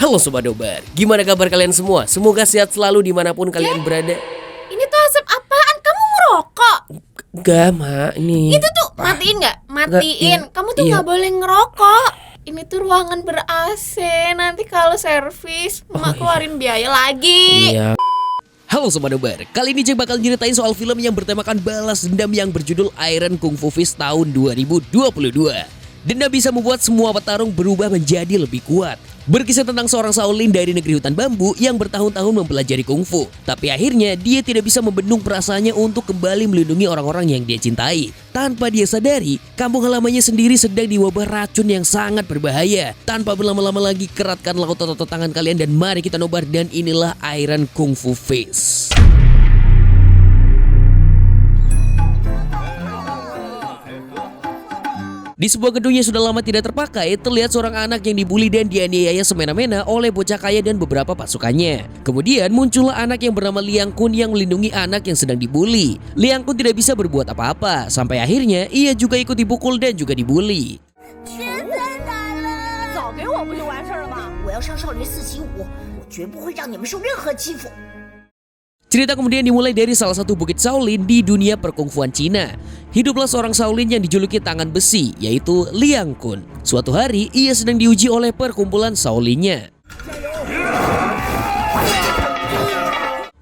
Halo Sobat Nobar, gimana kabar kalian semua? Semoga sehat selalu dimanapun kalian berada. Ini tuh asap apaan? Kamu ngerokok? Enggak, Mak, ini. Itu tuh matiin nggak? Matiin. Iya. Kamu tuh nggak boleh ngerokok. Ini tuh ruangan ber-AC. Nanti kalau servis, Mak keluarin biaya lagi. Iya. Halo Sobat Nobar, kali ini Jack bakal nyeritain soal film yang bertemakan balas dendam yang berjudul Iron Kung Fu Fist tahun 2022. Dendam bisa membuat semua petarung berubah menjadi lebih kuat. Berkisah tentang seorang Shaolin dari negeri hutan bambu yang bertahun-tahun mempelajari kungfu. Tapi akhirnya dia tidak bisa membendung perasaannya untuk kembali melindungi orang-orang yang dia cintai. Tanpa dia sadari, kampung halamannya sendiri sedang diwabah racun yang sangat berbahaya. Tanpa berlama-lama lagi, keratkanlah otot-otot tangan kalian dan mari kita nobar, dan inilah Iron Kung Fu Fist. Di sebuah gedung yang sudah lama tidak terpakai, terlihat seorang anak yang dibully dan dianiaya semena-mena oleh bocah kaya dan beberapa pasukannya. Kemudian muncullah anak yang bernama Liang Kun yang melindungi anak yang sedang dibully. Liang Kun tidak bisa berbuat apa-apa, sampai akhirnya ia juga ikut dipukul dan juga dibully. Cerita kemudian dimulai dari salah satu bukit Shaolin di dunia perkungfuan Cina. Hiduplah seorang Shaolin yang dijuluki tangan besi, yaitu Liang Kun. Suatu hari, ia sedang diuji oleh perkumpulan Shaolinnya.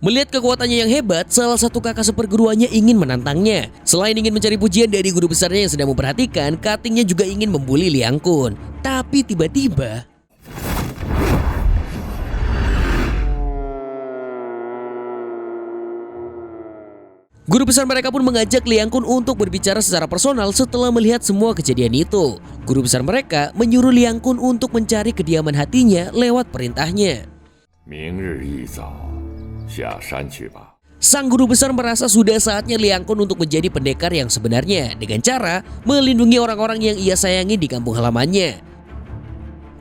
Melihat kekuatannya yang hebat, salah satu kakak seperguruannya ingin menantangnya. Selain ingin mencari pujian dari guru besarnya yang sedang memperhatikan, katingnya juga ingin membuli Liang Kun. Tapi tiba-tiba guru besar mereka pun mengajak Liang Kun untuk berbicara secara personal setelah melihat semua kejadian itu. Guru besar mereka menyuruh Liang Kun untuk mencari kediaman hatinya lewat perintahnya. Sang guru besar merasa sudah saatnya Liang Kun untuk menjadi pendekar yang sebenarnya dengan cara melindungi orang-orang yang ia sayangi di kampung halamannya.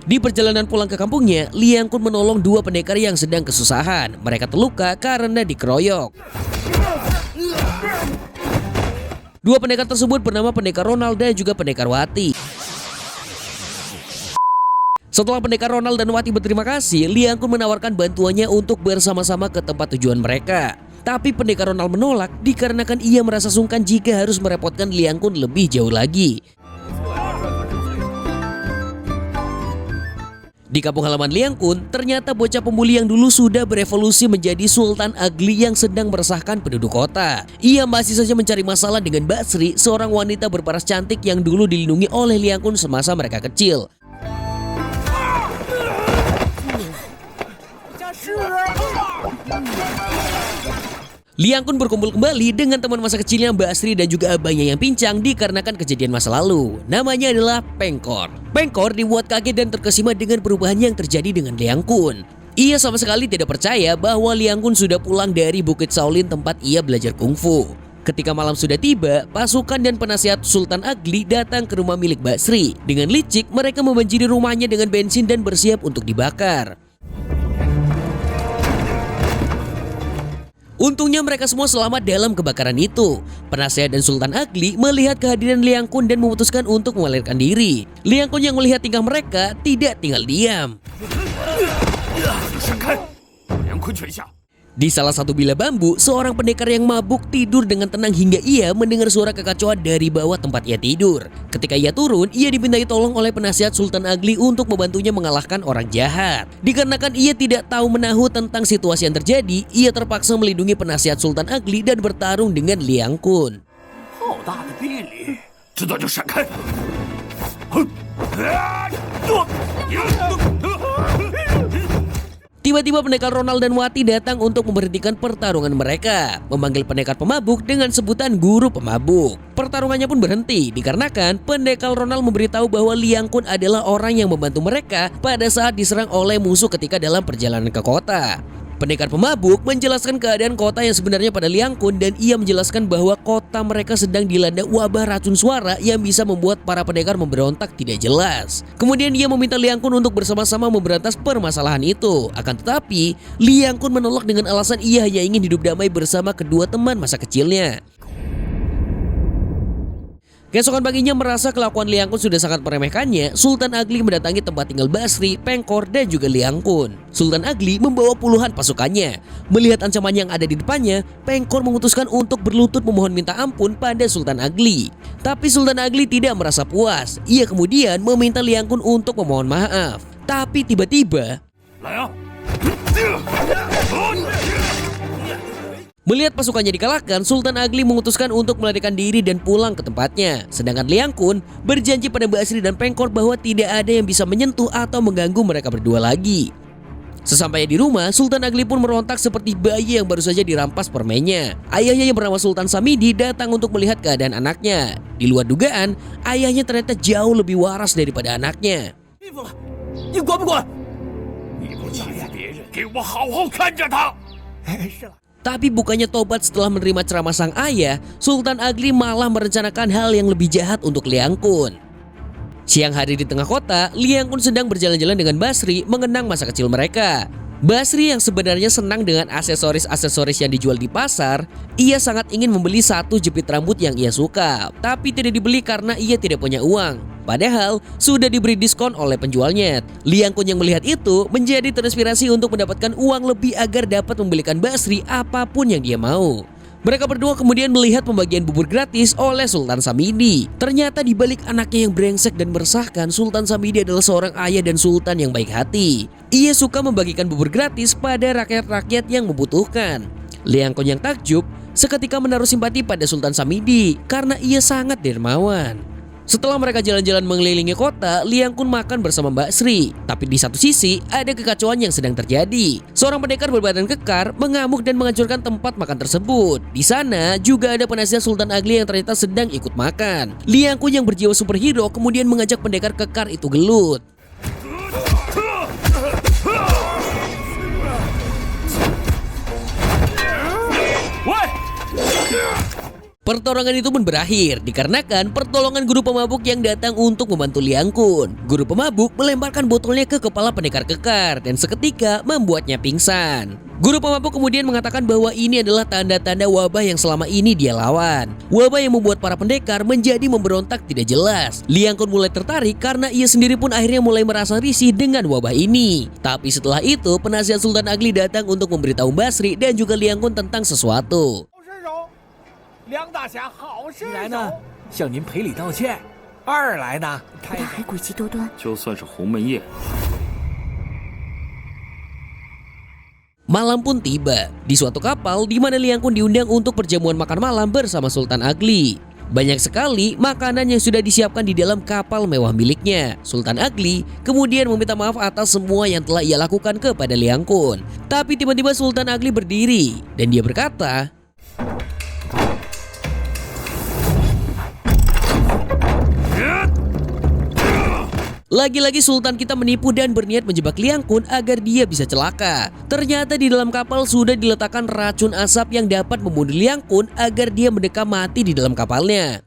Di perjalanan pulang ke kampungnya, Liang Kun menolong dua pendekar yang sedang kesusahan. Mereka terluka karena dikeroyok. Dua pendekar tersebut bernama pendekar Ronald dan juga pendekar Wati. Setelah pendekar Ronald dan Wati berterima kasih, Liang Kun menawarkan bantuannya untuk bersama-sama ke tempat tujuan mereka. Tapi pendekar Ronald menolak dikarenakan ia merasa sungkan jika harus merepotkan Liang Kun lebih jauh lagi. Di kampung halaman Liang Kun, ternyata bocah pembuli yang dulu sudah berevolusi menjadi Sultan Ugly yang sedang meresahkan penduduk kota. Ia masih saja mencari masalah dengan Mbak Sri, seorang wanita berparas cantik yang dulu dilindungi oleh Liang Kun semasa mereka kecil. Liang Kun berkumpul kembali dengan teman masa kecilnya Mbak Sri dan juga abahnya yang pincang dikarenakan kejadian masa lalu. Namanya adalah Pengkor. Pengkor dibuat kaget dan terkesima dengan perubahan yang terjadi dengan Liang Kun. Ia sama sekali tidak percaya bahwa Liang Kun sudah pulang dari Bukit Shaolin tempat ia belajar kungfu. Ketika malam sudah tiba, pasukan dan penasihat Sultan Ugly datang ke rumah milik Mbak Sri. Dengan licik, mereka membanjiri rumahnya dengan bensin dan bersiap untuk dibakar. Untungnya mereka semua selamat dalam kebakaran itu. Penasehat dan Sultan Ugly melihat kehadiran Liang Kun dan memutuskan untuk melarikan diri. Liang Kun yang melihat tingkah mereka tidak tinggal diam. Di salah satu bila bambu, seorang pendekar yang mabuk tidur dengan tenang hingga ia mendengar suara kekacauan dari bawah tempat ia tidur. Ketika ia turun, ia dimintai tolong oleh penasihat Sultan Ugly untuk membantunya mengalahkan orang jahat. Dikarenakan ia tidak tahu menahu tentang situasi yang terjadi, ia terpaksa melindungi penasihat Sultan Ugly dan bertarung dengan Liang Kun. Tiba-tiba pendekar Ronald dan Wati datang untuk memberhentikan pertarungan mereka, memanggil pendekar pemabuk dengan sebutan guru pemabuk. Pertarungannya pun berhenti dikarenakan pendekar Ronald memberitahu bahwa Liang Kun adalah orang yang membantu mereka pada saat diserang oleh musuh ketika dalam perjalanan ke kota. Pendekar pemabuk menjelaskan keadaan kota yang sebenarnya pada Liang Kun dan ia menjelaskan bahwa kota mereka sedang dilanda wabah racun suara yang bisa membuat para pendekar memberontak tidak jelas. Kemudian ia meminta Liang Kun untuk bersama-sama memberantas permasalahan itu. Akan tetapi, Liang Kun menolak dengan alasan ia hanya ingin hidup damai bersama kedua teman masa kecilnya. Keesokan paginya merasa kelakuan Liang Kun sudah sangat meremehkannya, Sultan Agli mendatangi tempat tinggal Basri, Pengkor, dan juga Liang Kun. Sultan Agli membawa puluhan pasukannya. Melihat ancaman yang ada di depannya, Pengkor memutuskan untuk berlutut memohon minta ampun pada Sultan Agli. Tapi Sultan Agli tidak merasa puas. Ia kemudian meminta Liang Kun untuk memohon maaf. Tapi tiba-tiba melihat pasukannya dikalahkan, Sultan Agli memutuskan untuk melarikan diri dan pulang ke tempatnya. Sedangkan Liang Kun berjanji pada Basri dan Pengkor bahwa tidak ada yang bisa menyentuh atau mengganggu mereka berdua lagi. Sesampainya di rumah, Sultan Agli pun merontak seperti bayi yang baru saja dirampas permennya. Ayahnya yang bernama Sultan Samidi datang untuk melihat keadaan anaknya. Di luar dugaan, ayahnya ternyata jauh lebih waras daripada anaknya. Tapi bukannya tobat setelah menerima ceramah sang ayah, Sultan Agli malah merencanakan hal yang lebih jahat untuk Liang Kun. Siang hari di tengah kota, Liang Kun sedang berjalan-jalan dengan Basri mengenang masa kecil mereka. Basri yang sebenarnya senang dengan aksesoris-aksesoris yang dijual di pasar, ia sangat ingin membeli satu jepit rambut yang ia suka, tapi tidak dibeli karena ia tidak punya uang. Padahal sudah diberi diskon oleh penjualnya. Liang Kun yang melihat itu menjadi terinspirasi untuk mendapatkan uang lebih agar dapat membelikan Basri apapun yang dia mau. Mereka berdua kemudian melihat pembagian bubur gratis oleh Sultan Samidi. Ternyata di balik anaknya yang brengsek dan meresahkan, Sultan Samidi adalah seorang ayah dan sultan yang baik hati. Ia suka membagikan bubur gratis pada rakyat-rakyat yang membutuhkan. Liang Kun yang takjub seketika menaruh simpati pada Sultan Samidi karena ia sangat dermawan. Setelah mereka jalan-jalan mengelilingi kota, Liang Kun makan bersama Mbak Sri. Tapi di satu sisi ada kekacauan yang sedang terjadi. Seorang pendekar berbadan kekar mengamuk dan menghancurkan tempat makan tersebut. Di sana juga ada penasihat Sultan Agli yang ternyata sedang ikut makan. Liang Kun yang berjiwa superhero kemudian mengajak pendekar kekar itu gelut. Pertarungan itu pun berakhir dikarenakan pertolongan guru pemabuk yang datang untuk membantu Liang Kun. Guru pemabuk melemparkan botolnya ke kepala pendekar kekar dan seketika membuatnya pingsan. Guru pemabuk kemudian mengatakan bahwa ini adalah tanda-tanda wabah yang selama ini dia lawan. Wabah yang membuat para pendekar menjadi memberontak tidak jelas. Liang Kun mulai tertarik karena ia sendiri pun akhirnya mulai merasa risih dengan wabah ini. Tapi setelah itu penasihat Sultan Agli datang untuk memberitahu Basri dan juga Liang Kun tentang sesuatu. 梁大侠好身手。一来呢，向您赔礼道歉；二来呢，他还诡计多端。就算是鸿门宴。 Malam pun tiba di suatu kapal di mana Liang Kun diundang untuk perjamuan makan malam bersama Sultan Agli. Banyak sekali makanan yang sudah disiapkan di dalam kapal mewah miliknya. Sultan Agli kemudian meminta maaf atas semua yang telah ia lakukan kepada Liang Kun. Tapi tiba-tiba Sultan Agli berdiri dan dia berkata, lagi-lagi Sultan kita menipu dan berniat menjebak Liang Kun agar dia bisa celaka. Ternyata di dalam kapal sudah diletakkan racun asap yang dapat membunuh Liang Kun agar dia mendekam mati di dalam kapalnya.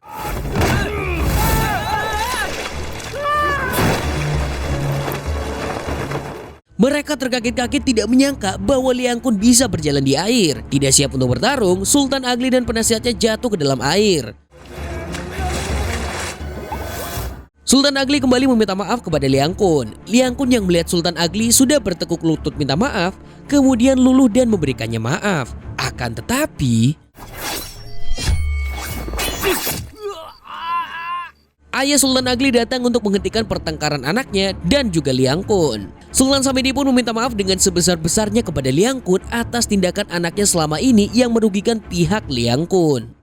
Mereka terkaget-kaget tidak menyangka bahwa Liang Kun bisa berjalan di air. Tidak siap untuk bertarung, Sultan Agli dan penasihatnya jatuh ke dalam air. Sultan Agli kembali meminta maaf kepada Liang Kun. Liang Kun yang melihat Sultan Agli sudah bertekuk lutut minta maaf, kemudian luluh dan memberikannya maaf. Akan tetapi, ayah Sultan Agli datang untuk menghentikan pertengkaran anaknya dan juga Liang Kun. Sultan Samidi pun meminta maaf dengan sebesar-besarnya kepada Liang Kun atas tindakan anaknya selama ini yang merugikan pihak Liang Kun.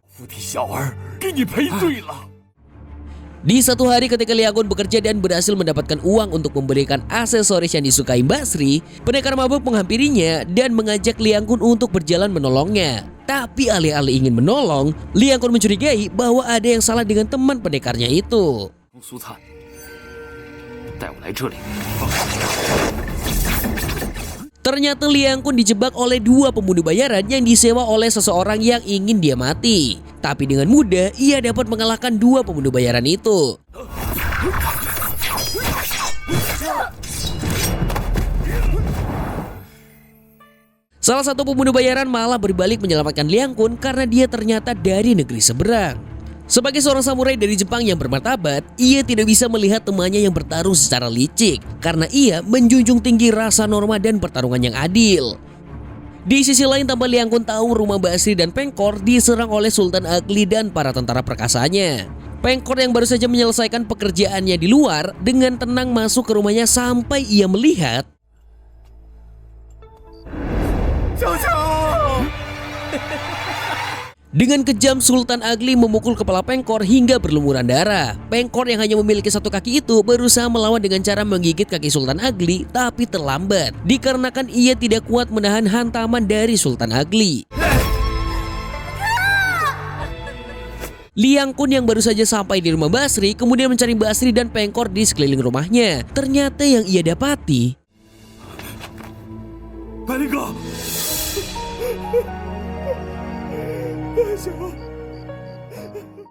Di satu hari ketika Liang Kun bekerja dan berhasil mendapatkan uang untuk memberikan aksesoris yang disukai Mbak Sri, pendekar mabuk menghampirinya dan mengajak Liang Kun untuk berjalan menolongnya. Tapi alih-alih ingin menolong, Liang Kun mencurigai bahwa ada yang salah dengan teman pendekarnya itu. Ternyata Liang Kun dijebak oleh dua pembunuh bayaran yang disewa oleh seseorang yang ingin dia mati. Tapi dengan mudah ia dapat mengalahkan dua pembunuh bayaran itu. Salah satu pembunuh bayaran malah berbalik menyelamatkan Liang Kun karena dia ternyata dari negeri seberang. Sebagai seorang samurai dari Jepang yang bermartabat, ia tidak bisa melihat temannya yang bertarung secara licik karena ia menjunjung tinggi rasa norma dan pertarungan yang adil. Di sisi lain, tanpa Liang Kun tahu, rumah Basri dan Pengkor diserang oleh Sultan Agli dan para tentara perkasanya. Pengkor yang baru saja menyelesaikan pekerjaannya di luar dengan tenang masuk ke rumahnya sampai ia melihat dengan kejam Sultan Agli memukul kepala Pengkor hingga berlumuran darah. Pengkor yang hanya memiliki satu kaki itu berusaha melawan dengan cara menggigit kaki Sultan Agli, tapi terlambat dikarenakan ia tidak kuat menahan hantaman dari Sultan Agli. Liang Kun yang baru saja sampai di rumah Basri kemudian mencari Basri dan Pengkor di sekeliling rumahnya. Ternyata yang ia dapati,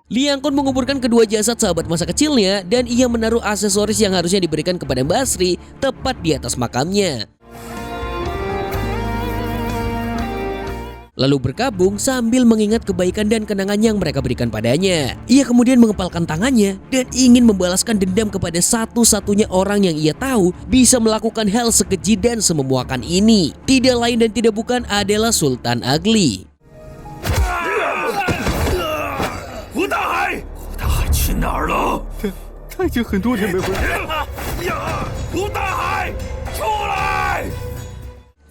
Liang Kun menguburkan kedua jasad sahabat masa kecilnya dan ia menaruh aksesoris yang harusnya diberikan kepada Basri tepat di atas makamnya. Lalu berkabung sambil mengingat kebaikan dan kenangan yang mereka berikan padanya. Ia kemudian mengepalkan tangannya dan ingin membalaskan dendam kepada satu-satunya orang yang ia tahu bisa melakukan hal sekeji dan sememuakan ini. Tidak lain dan tidak bukan adalah Sultan Agli.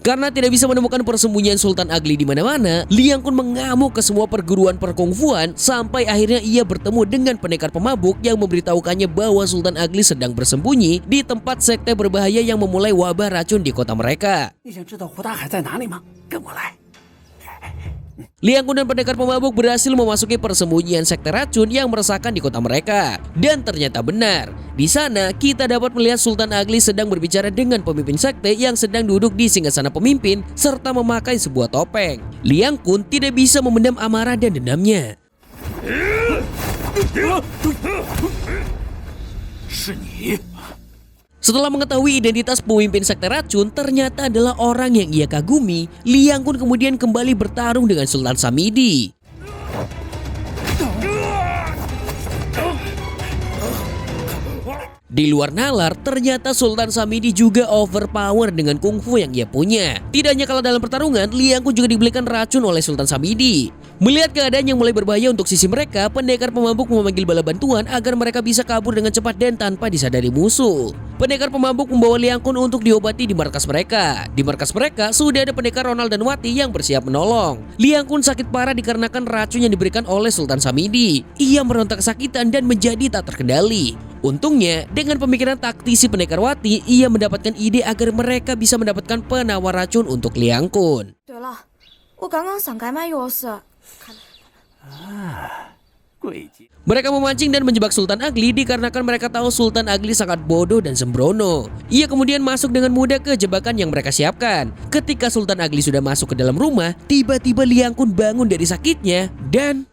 Karena tidak bisa menemukan persembunyian Sultan Agli di mana-mana, Liang Kun mengamuk ke semua perguruan perkungfuan sampai akhirnya ia bertemu dengan pendekar pemabuk yang memberitahukannya bahwa Sultan Agli sedang bersembunyi di tempat sekte berbahaya yang memulai wabah racun di kota mereka. Liang Kun dan pendekar pemabuk berhasil memasuki persembunyian sekte racun yang meresahkan di kota mereka. Dan ternyata benar, di sana kita dapat melihat Sultan Agli sedang berbicara dengan pemimpin sekte yang sedang duduk di singgasana pemimpin serta memakai sebuah topeng. Liang Kun tidak bisa memendam amarah dan dendamnya. Setelah mengetahui identitas pemimpin sekte racun ternyata adalah orang yang ia kagumi, Liang Kun kemudian kembali bertarung dengan Sultan Samidi. Di luar nalar, ternyata Sultan Samidi juga overpower dengan kungfu yang ia punya. Tidak hanya kalah dalam pertarungan, Liang Kun juga dibelikan racun oleh Sultan Samidi. Melihat keadaan yang mulai berbahaya untuk sisi mereka, pendekar pemabuk memanggil bala bantuan agar mereka bisa kabur dengan cepat dan tanpa disadari musuh. Pendekar pemabuk membawa Liang Kun untuk diobati di markas mereka. Di markas mereka sudah ada pendekar Ronald dan Wati yang bersiap menolong. Liang Kun sakit parah dikarenakan racun yang diberikan oleh Sultan Samidi. Ia meronta kesakitan dan menjadi tak terkendali. Untungnya, dengan pemikiran taktisi pendekar Wati, ia mendapatkan ide agar mereka bisa mendapatkan penawar racun untuk Liang Kun. Mereka memancing dan menjebak Sultan Agli dikarenakan mereka tahu Sultan Agli sangat bodoh dan sembrono. Ia kemudian masuk dengan mudah ke jebakan yang mereka siapkan. Ketika Sultan Agli sudah masuk ke dalam rumah, tiba-tiba Liang Kun bangun dari sakitnya dan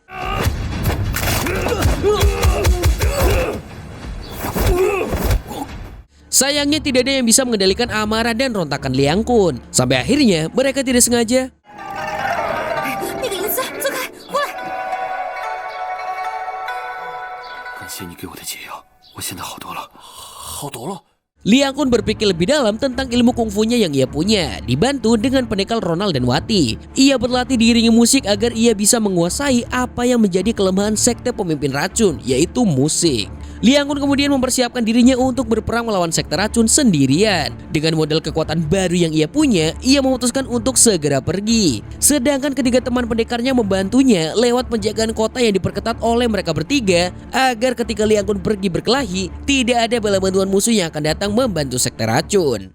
sayangnya tidak ada yang bisa mengendalikan amarah dan rontakan Liang Kun. Sampai akhirnya mereka tidak sengaja Liang Kun berpikir lebih dalam tentang ilmu kungfunya yang ia punya, dibantu dengan pendekar Ronald dan Wati. Ia berlatih diiringi musik agar ia bisa menguasai apa yang menjadi kelemahan sekte pemimpin racun, yaitu musik. Liang Kun kemudian mempersiapkan dirinya untuk berperang melawan sekte racun sendirian. Dengan modal kekuatan baru yang ia punya, ia memutuskan untuk segera pergi. Sedangkan ketiga teman pendekarnya membantunya lewat penjagaan kota yang diperketat oleh mereka bertiga agar ketika Liang Kun pergi berkelahi, tidak ada bala bantuan musuh yang akan datang membantu sekte racun.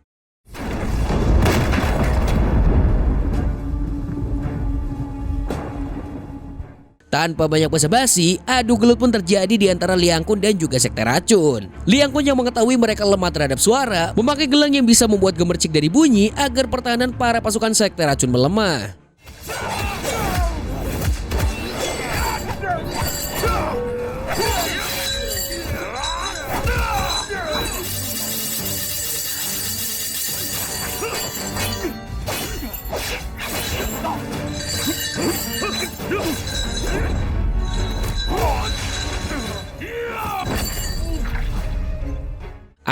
Tanpa banyak basa-basi, adu gelut pun terjadi di antara Liang Kun dan juga sekte racun. Liang Kun yang mengetahui mereka lemah terhadap suara, memakai gelang yang bisa membuat gemercik dari bunyi agar pertahanan para pasukan sekte racun melemah.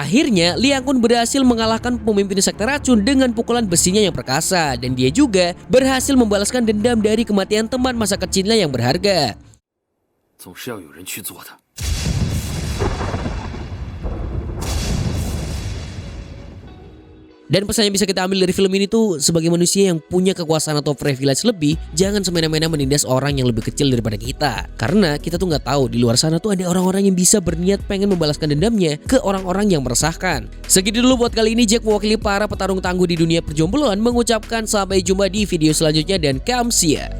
Akhirnya, Liang Kun berhasil mengalahkan pemimpin sekte racun dengan pukulan besinya yang perkasa, dan dia juga berhasil membalaskan dendam dari kematian teman masa kecilnya yang berharga. Dan pesan yang bisa kita ambil dari film ini tuh, sebagai manusia yang punya kekuasaan atau privilege lebih, jangan semena-mena menindas orang yang lebih kecil daripada kita. Karena kita tuh nggak tahu di luar sana tuh ada orang-orang yang bisa berniat pengen membalaskan dendamnya ke orang-orang yang meresahkan. Segitu dulu buat kali ini. Jack mewakili para petarung tangguh di dunia perjombloan mengucapkan sampai jumpa di video selanjutnya dan kamsia.